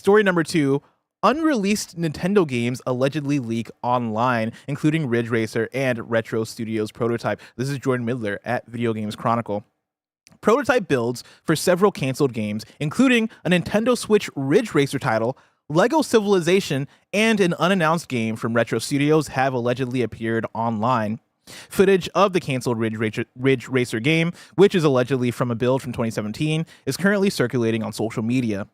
Story number 2, unreleased Nintendo games allegedly leak online, including Ridge Racer and Retro Studios prototype. This is Jordan Midler at Video Games Chronicle. Prototype builds for several canceled games, including a Nintendo Switch Ridge Racer title, Lego Civilization, and an unannounced game from Retro Studios have allegedly appeared online. Footage of the canceled Ridge Racer game, which is allegedly from a build from 2017, is currently circulating on social media.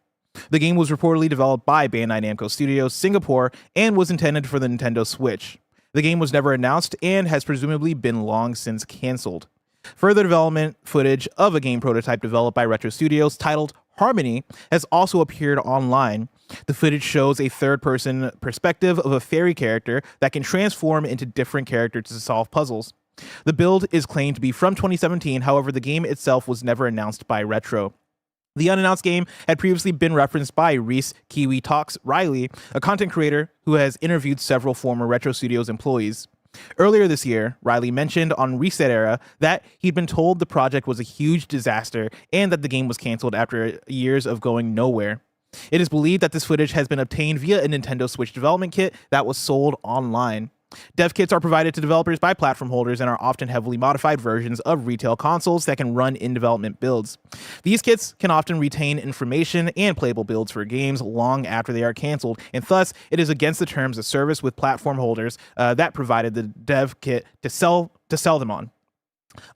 The game was reportedly developed by Bandai Namco Studios Singapore and was intended for the Nintendo Switch. The game was never announced and has presumably been long since canceled. Further development footage of a game prototype developed by Retro Studios titled Harmony has also appeared online. The footage shows a third-person perspective of a fairy character that can transform into different characters to solve puzzles. The build is claimed to be from 2017, however, the game itself was never announced by Retro. The unannounced game had previously been referenced by Reese Kiwi Talks Riley, a content creator who has interviewed several former Retro Studios employees. Earlier this year, Riley mentioned on Reset Era that he'd been told the project was a huge disaster and that the game was canceled after years of going nowhere. It is believed that this footage has been obtained via a Nintendo Switch development kit that was sold online. Dev kits are provided to developers by platform holders and are often heavily modified versions of retail consoles that can run in development builds. These kits can often retain information and playable builds for games long after they are canceled, and thus it is against the terms of service with platform holders that provided the dev kit to sell them on.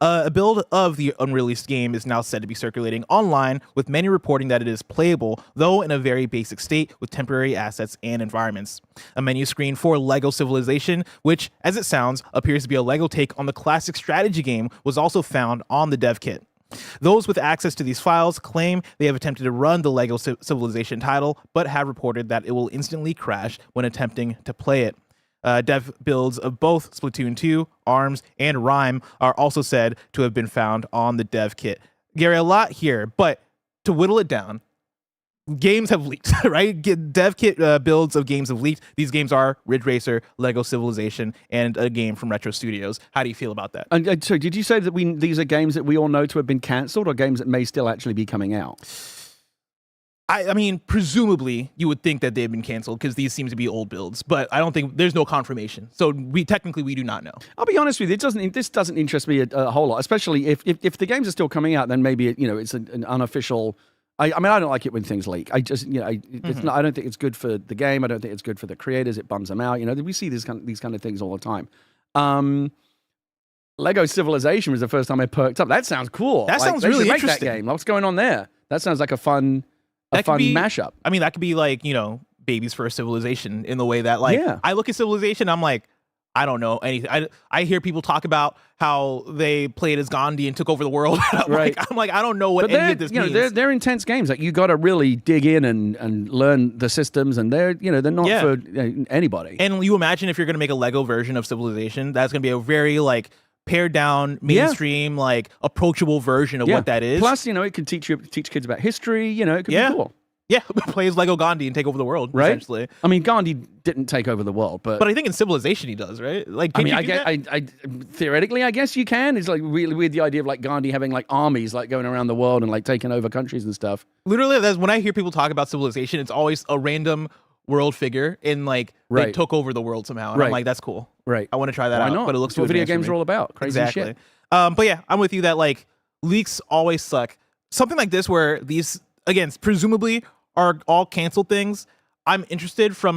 A build of the unreleased game is now said to be circulating online, with many reporting that it is playable, though in a very basic state with temporary assets and environments. A menu screen for Lego Civilization, which, as it sounds, appears to be a Lego take on the classic strategy game, was also found on the dev kit. Those with access to these files claim they have attempted to run the Lego Civilization title, but have reported that it will instantly crash when attempting to play it. Dev builds of both Splatoon 2, ARMS, and Rhyme are also said to have been found on the dev kit. Gary, a lot here, but to whittle it down, games have leaked, right? Dev kit builds of games have leaked. These games are Ridge Racer, Lego Civilization, and a game from Retro Studios. How do you feel about that? And so did you say that these are games that we all know to have been cancelled, or games that may still actually be coming out? I mean, presumably you would think that they've been canceled because these seem to be old builds, but I don't think there's no confirmation. So we do not know. I'll be honest with you, this doesn't interest me a whole lot, especially if the games are still coming out, then maybe it's an unofficial. I mean, I don't like it when things leak. I just, it's not, I don't think it's good for the game. I don't think it's good for the creators. It bums them out. We see these kind of things all the time. Lego Civilization was the first time I perked up. That sounds cool. That sounds really interesting. That game. What's going on there? That sounds like a fun mashup. I mean, that could be like, Babies for a Civilization in the way that, I look at Civilization, I'm like, I don't know anything. I hear people talk about how they played as Gandhi and took over the world. I'm like, I don't know what any of this means. They're intense games. Like, you got to really dig in and learn the systems, and they're not for anybody. And you imagine if you're going to make a Lego version of Civilization, that's going to be a very pared down, mainstream, approachable version of what that is. Plus, it can teach kids about history. It could be cool. Yeah, play as Lego Gandhi and take over the world, essentially. I mean, Gandhi didn't take over the world, but I think in Civilization he does, right? I theoretically, I guess you can. It's really weird, the idea of Gandhi having armies going around the world and taking over countries and stuff. Literally, that's when I hear people talk about Civilization, it's always a random world figure in they took over the world somehow. And I'm like, that's cool. Right. I want to try that out. Why not? But it looks what video games are all about. Crazy shit. But yeah, I'm with you that leaks always suck. Something like this where these, again, presumably are all canceled things. I'm interested from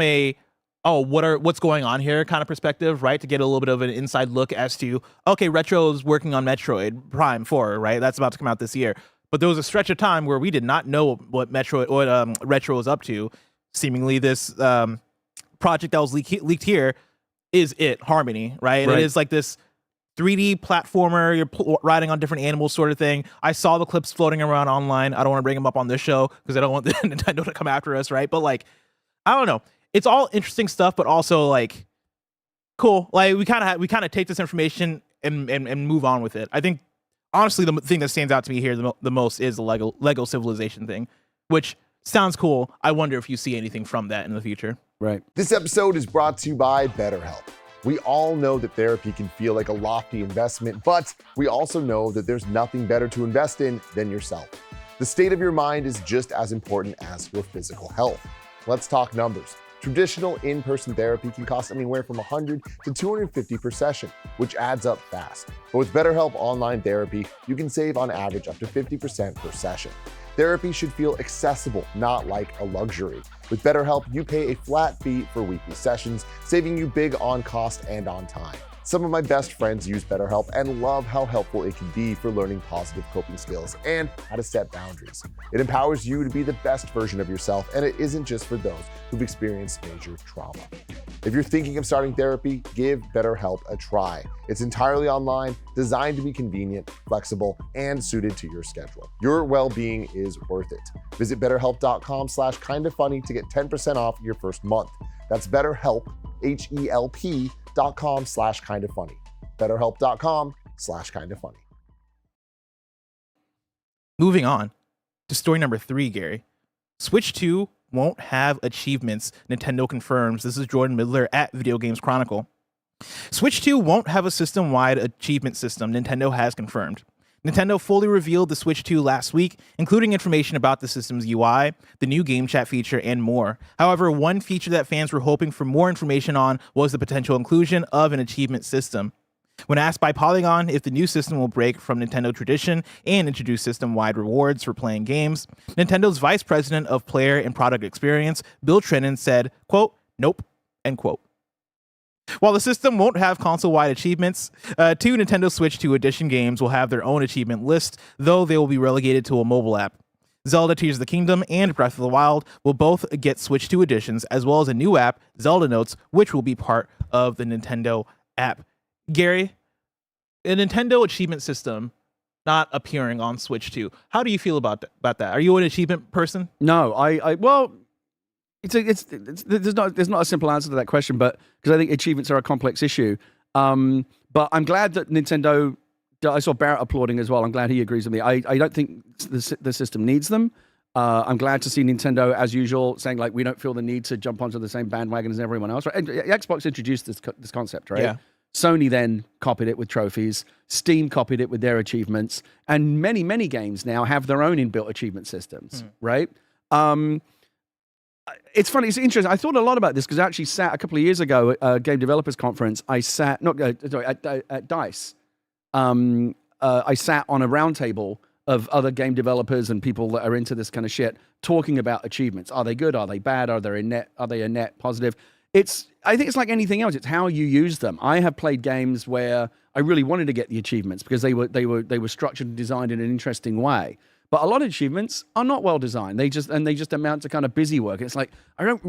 what's going on here kind of perspective, right? To get a little bit of an inside look as to, okay, Retro's working on Metroid Prime 4, right? That's about to come out this year. But there was a stretch of time where we did not know what Retro was up to. Seemingly this project that was leaked here is Harmony, right? It is this 3D platformer, you're riding on different animals sort of thing. I saw the clips floating around online. I don't want to bring them up on this show because I don't want the Nintendo to come after us, right? But I don't know. It's all interesting stuff, but also cool. We kind of take this information and move on with it. I think honestly the thing that stands out to me here the most is the Lego Civilization thing, which sounds cool. I wonder if you see anything from that in the future. Right. This episode is brought to you by BetterHelp. We all know that therapy can feel like a lofty investment, but we also know that there's nothing better to invest in than yourself. The state of your mind is just as important as your physical health. Let's talk numbers. Traditional in-person therapy can cost anywhere from $100 to $250 per session, which adds up fast. But with BetterHelp Online Therapy, you can save on average up to 50% per session. Therapy should feel accessible, not like a luxury. With BetterHelp, you pay a flat fee for weekly sessions, saving you big on cost and on time. Some of my best friends use BetterHelp and love how helpful it can be for learning positive coping skills and how to set boundaries. It empowers you to be the best version of yourself, and it isn't just for those who've experienced major trauma. If you're thinking of starting therapy, give BetterHelp a try. It's entirely online, designed to be convenient, flexible, and suited to your schedule. Your well-being is worth it. Visit betterhelp.com/kindafunny to get 10% off your first month. That's BetterHelp, HELP.com/kindafunny. BetterHelp.com/kindafunny. Moving on to story number 3, Gary. Switch 2 won't have achievements, Nintendo confirms. This is Jordan Midler at Video Games Chronicle. Switch 2 won't have a system-wide achievement system, Nintendo has confirmed. Nintendo fully revealed the Switch 2 last week, including information about the system's UI, the new game chat feature, and more. However, one feature that fans were hoping for more information on was the potential inclusion of an achievement system. When asked by Polygon if the new system will break from Nintendo tradition and introduce system-wide rewards for playing games, Nintendo's Vice President of Player and Product Experience, Bill Trennan, said, quote, "Nope," end quote. While the system won't have console-wide achievements, 2 Nintendo Switch 2 Edition games will have their own achievement list, though they will be relegated to a mobile app. Zelda Tears of the Kingdom and Breath of the Wild will both get Switch 2 editions, as well as a new app, Zelda Notes, which will be part of the Nintendo app. Gary, a Nintendo achievement system not appearing on Switch 2. How do you feel about that? Are you an achievement person? No, well, there's not a simple answer to that question, but because I think achievements are a complex issue. But I'm glad that Nintendo. I saw Barrett applauding as well. I'm glad he agrees with me. I don't think the system needs them. I'm glad to see Nintendo, as usual, saying like we don't feel the need to jump onto the same bandwagon as everyone else. Right? And Xbox introduced this concept, right? Yeah. Sony then copied it with trophies. Steam copied it with their achievements, and many games now have their own inbuilt achievement systems, right? It's funny, it's interesting. I thought a lot about this because I actually sat a couple of years ago at a game developers conference. I sat at DICE. I sat on a round table of other game developers and people that are into this kind of shit talking about achievements. Are they good? Are they bad? Are they a net positive? I think it's like anything else. It's how you use them. I have played games where I really wanted to get the achievements because they were structured and designed in an interesting way. But a lot of achievements are not well designed. They just amount to kind of busy work. It's like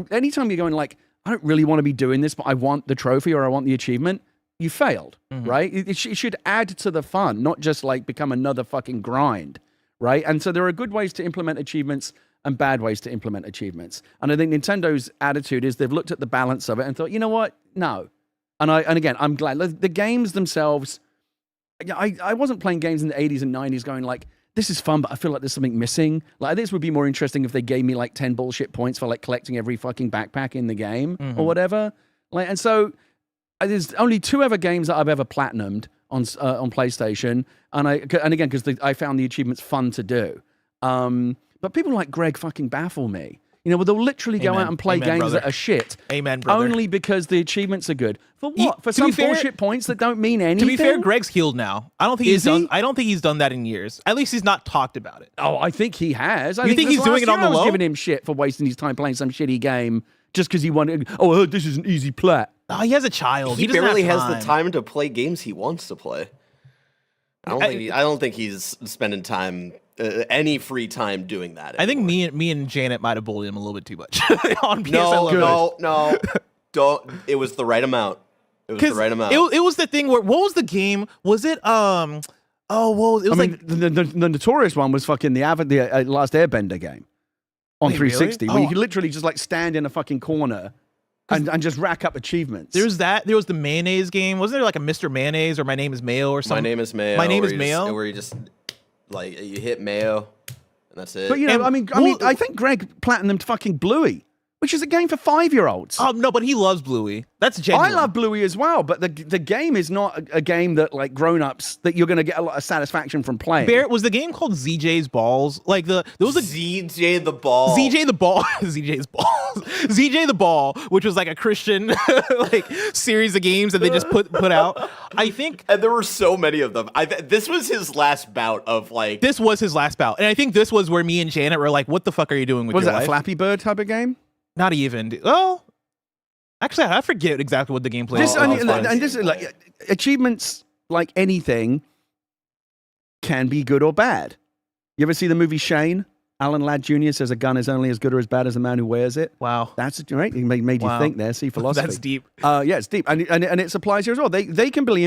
anytime you're going like, I don't really want to be doing this, but I want the trophy or I want the achievement, you failed, right? It should add to the fun, not just like become another fucking grind, right? And so there are good ways to implement achievements and bad ways to implement achievements. And I think Nintendo's attitude is they've looked at the balance of it and thought, you know what? No. And again, I'm glad. The games themselves, I wasn't playing games in the 80s and 90s going like, this is fun, but I feel like there's something missing. Like, this would be more interesting if they gave me like 10 bullshit points for like collecting every fucking backpack in the game or whatever. Like, and so there's only 2 other games that I've ever platinumed on PlayStation. And again, because I found the achievements fun to do. But people like Greg fucking baffle me. You know, they'll literally go out and play games brother. that are shit. Amen, brother. Only because the achievements are good. For what? For some bullshit points that don't mean anything? To be fair, Greg's healed now. I don't think he's done that in years. At least he's not talked about it. Oh, I think he has. You think he's doing it on the low? I was giving him shit for wasting his time playing some shitty game just because he wanted, I heard this is an easy plat. Oh, he has a child. He barely has the time to play games he wants to play. I don't think he's spending time, any free time doing that anymore. I think me and Janet might have bullied him a little bit too much on PS. No. Don't. It was the right amount. It was the right amount. It was the thing where, what was the game? Was it the notorious one was fucking the Last Airbender game on 360, really? where you could literally just like stand in a fucking corner and just rack up achievements. There's that. There was the mayonnaise game. Wasn't there like a Mr. Mayonnaise or My Name is Mayo or something? My Name is Mayo. My Name is Mayo. Where you just like you hit Mayo and that's it. But you know, I think Greg platinumed fucking Bluey, which is a game for 5-year-olds. No, but he loves Bluey. That's genuine. I love Bluey as well, but the game is not a game that like grown-ups that you're going to get a lot of satisfaction from playing. Barrett, was the game called ZJ's Balls? Like there was a ZJ the Ball. ZJ the Ball, ZJ's Balls, ZJ the Ball, which was like a Christian like series of games that they just put out. I think, and there were so many of them. This was his last bout of like. This was his last bout, and I think this was where me and Janet were like, "What the fuck are you doing with Was your that life?" a Flappy Bird type of game? Not even. Well, actually, I forget exactly what the gameplay This, was. and this is like achievements, like anything, can be good or bad. You ever see the movie Shane? Alan Ladd Jr. says a gun is only as good or as bad as the man who wears it. Wow, That's right. It made you think there. See philosophy. that's deep. Yeah, it's deep, and it applies here as well. They can be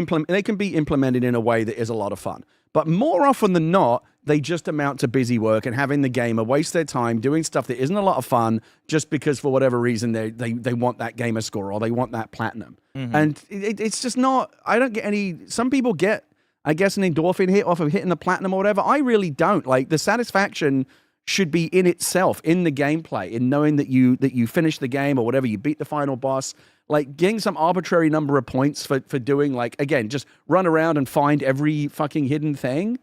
implemented in a way that is a lot of fun, but more often than not, they just amount to busy work and having the gamer waste their time doing stuff that isn't a lot of fun just because for whatever reason they want that gamer score or they want that platinum. And it's just not. I don't get any. Some people get, I guess, an endorphin hit off of hitting the platinum or whatever. I really don't. Like the satisfaction should be in itself, in the gameplay, in knowing that you finish the game or whatever, you beat the final boss. Like getting some arbitrary number of points for doing, like, again, just run around and find every fucking hidden thing.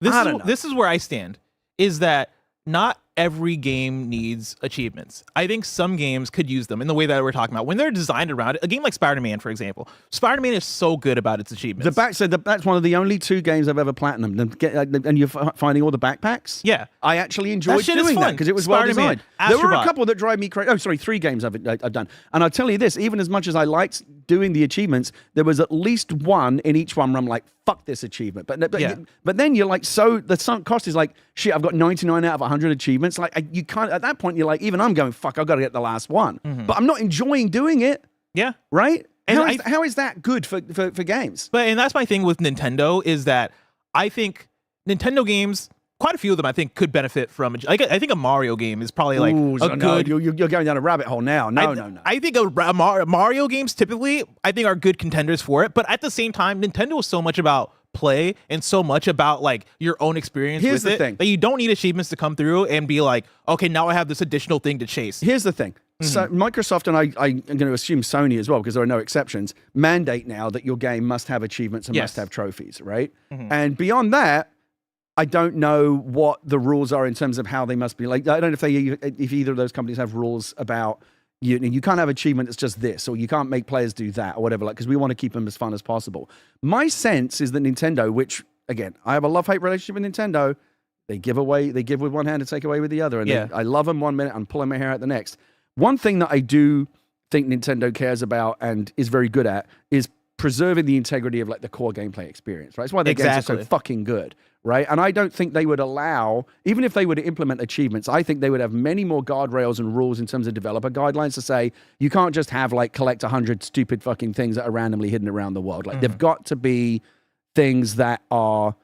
This is where I stand, is that not every game needs achievements. I think some games could use them in the way that we're talking about. When they're designed around it, a game like Spider-Man, for example. Spider-Man is so good about its achievements. That's one of the only 2 games I've ever platinumed. And you're finding all the backpacks? Yeah. I actually enjoyed shit is doing that fun. because it was well Spider-Man, designed. There were a Astrobot. couple that drive me crazy. Oh, sorry, 3 games I've done. And I'll tell you this, even as much as I liked doing the achievements, there was at least one in each one where I'm like, fuck this achievement. But then you're like, so the sunk cost is like, shit, I've got 99 out of 100 achievements. Like you can't, at that point, you're like, even I'm going, fuck, I've got to get the last one. But I'm not enjoying doing it. Yeah. Right? And How is that good for games? And that's my thing with Nintendo, is that I think Nintendo games, quite a few of them, I think, could benefit from. I think a Mario game is probably like a good. You're going down a rabbit hole now. No. I think Mario games typically, I think, are good contenders for it. But at the same time, Nintendo is so much about play and so much about like your own experience Here's with the it thing. that you don't need achievements to come through and be like, okay, now I have this additional thing to chase. Here's the thing. So Microsoft, and I'm going to assume Sony as well, because there are no exceptions, mandate now that your game must have achievements and must have trophies, right? And beyond that, I don't know what the rules are in terms of how they must be. Like, I don't know if either of those companies have rules about you can't have achievement that's just this, or you can't make players do that, or whatever. Like, because we want to keep them as fun as possible. My sense is that Nintendo, which again, I have a love-hate relationship with Nintendo. They give with one hand and take away with the other, and I love them one minute and pulling my hair out the next. One thing that I do think Nintendo cares about and is very good at is preserving the integrity of like the core gameplay experience, right? That's why their games are so fucking good, right? And I don't think they would allow, even if they were to implement achievements, I think they would have many more guardrails and rules in terms of developer guidelines to say, you can't just have like collect 100 stupid fucking things that are randomly hidden around the world. Like they've got to be things that are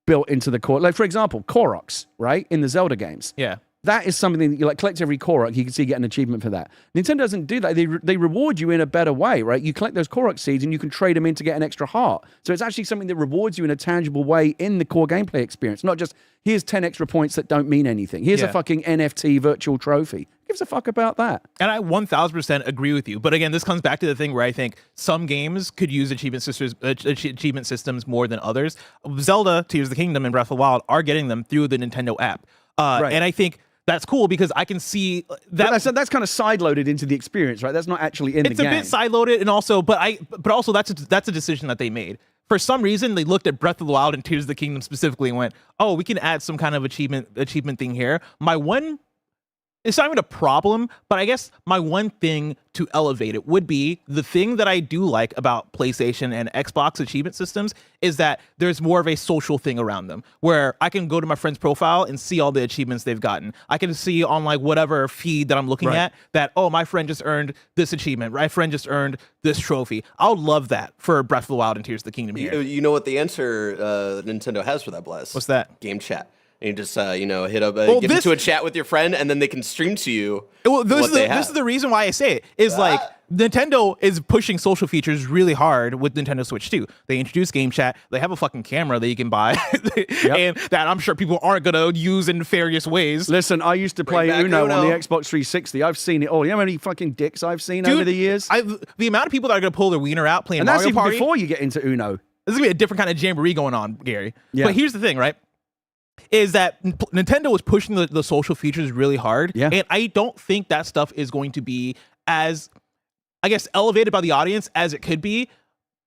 built into the core. Like for example, Koroks, right? In the Zelda games. Yeah. That is something that you like collect every Korok, you can see you get an achievement for that. Nintendo doesn't do that. They reward you in a better way, right? You collect those Korok seeds and you can trade them in to get an extra heart. So it's actually something that rewards you in a tangible way in the core gameplay experience. Not just, here's 10 extra points that don't mean anything. Here's a fucking NFT virtual trophy. Who gives a fuck about that? And I 1000% agree with you. But again, this comes back to the thing where I think some games could use achievement systems more than others. Zelda, Tears of the Kingdom, and Breath of the Wild are getting them through the Nintendo app. And I think that's cool because I can see that. But that's kind of sideloaded into the experience, right? That's not actually in the game. It's a bit sideloaded, and also, but also that's a decision that they made. For some reason, they looked at Breath of the Wild and Tears of the Kingdom specifically and went, "Oh, we can add some kind of achievement thing here." It's not even a problem, but I guess my one thing to elevate it would be the thing that I do like about PlayStation and Xbox achievement systems is that there's more of a social thing around them where I can go to my friend's profile and see all the achievements they've gotten. I can see on like whatever feed that I'm looking at that, oh, my friend just earned this achievement. My friend just earned this trophy. I would love that for Breath of the Wild and Tears of the Kingdom here. You know what the answer Nintendo has for that, Bless? What's that? Game chat. And you just, hit up, get into a chat with your friend, and then they can stream to you. This is the reason why I say it is like Nintendo is pushing social features really hard with Nintendo Switch 2. They introduced Game Chat. They have a fucking camera that you can buy, and that I'm sure people aren't gonna use in various ways. Listen, I used to play back Uno on the Uno. Xbox 360. I've seen it all. You know how many fucking dicks I've seen over the years? The amount of people that are gonna pull their wiener out playing And that's Mario even Party. before you get into Uno. This is gonna be a different kind of jamboree going on, Gary. Yeah. But here's the thing, right? Is that Nintendo was pushing the social features really hard, and I don't think that stuff is going to be as, I guess, elevated by the audience as it could be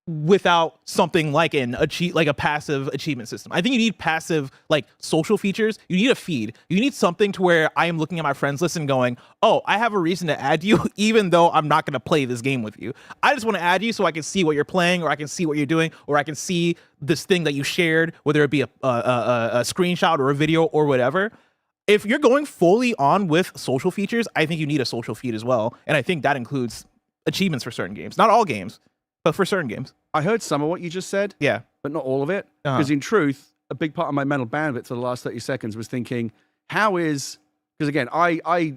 without something like a passive achievement system. I think you need passive like social features. You need a feed. You need something to where I am looking at my friends list and going, oh, I have a reason to add you, even though I'm not going to play this game with you. I just want to add you so I can see what you're playing, or I can see what you're doing, or I can see this thing that you shared, whether it be a screenshot or a video or whatever. If you're going fully on with social features, I think you need a social feed as well. And I think that includes achievements for certain games. Not all games, but for certain games. I heard some of what you just said, Yeah. but not all of it. Because in truth, a big part of my mental bandwidth for the last 30 seconds was thinking, because again, I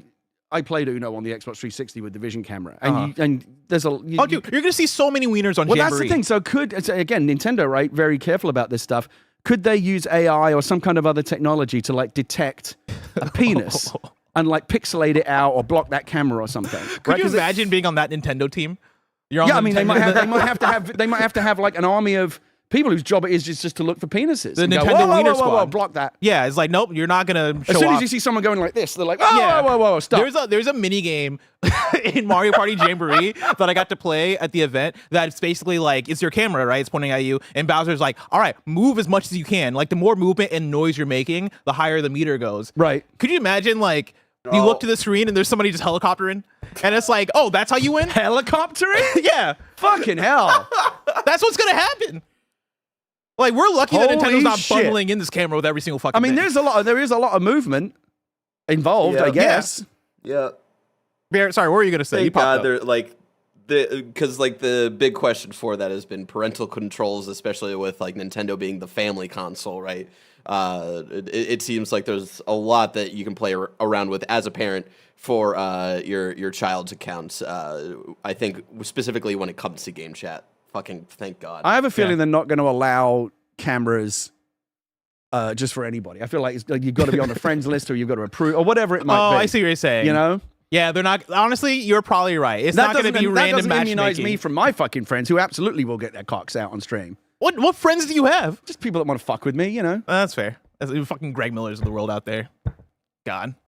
played Uno on the Xbox 360 with the Vision camera, and there's Dude, you're gonna see so many wieners on well, Jamboree. that's the thing. So again, Nintendo, right? Very careful about this stuff. Could they use AI or some kind of other technology to like detect a penis and like pixelate it out or block that camera or something? Could you imagine being on that Nintendo team? You're on Yeah, the I mean, they Nintendo- might have to have like an army of people whose job it is just to look for penises. The and go, Nintendo whoa, Wiener whoa, whoa, Squad. block that. Yeah, it's like, nope, you're not gonna show As soon off. as you see someone going like this, they're like, whoa, stop. There's a mini game in Mario Party Jamboree that I got to play at the event that's basically like, it's your camera, right? It's pointing at you, and Bowser's like, all right, move as much as you can. Like, the more movement and noise you're making, the higher the meter goes. Right. Could you imagine, like, you look to the screen and there's somebody just helicoptering, and it's like, oh, that's how you win? Helicoptering? Yeah, Fucking hell. that's what's gonna happen. Like, we're lucky that Holy Nintendo's not shit. bundling in this camera with every single fucking I mean, thing. there is a lot of movement involved, Yeah. I guess. Yeah. Barrett, sorry, what were you gonna say? You Thank popped God up. they're like because like the big question for that has been parental controls, especially with like Nintendo being the family console, right? It seems like there's a lot that you can play around with as a parent for your child's accounts. I think specifically when it comes to game chat. Fucking thank God. I have a feeling they're not going to allow cameras just for anybody. I feel like it's like you've got to be on a friends list or you've got to approve or whatever it might be. Oh, I see what you're saying. You know? Yeah, they're not. Honestly, you're probably right. It's not going to be that random doesn't immunize matchmaking. me from my fucking friends who absolutely will get their cocks out on stream. What friends do you have? Just people that want to fuck with me, you know? That's fair. That's fucking Greg Millers of the world out there. God.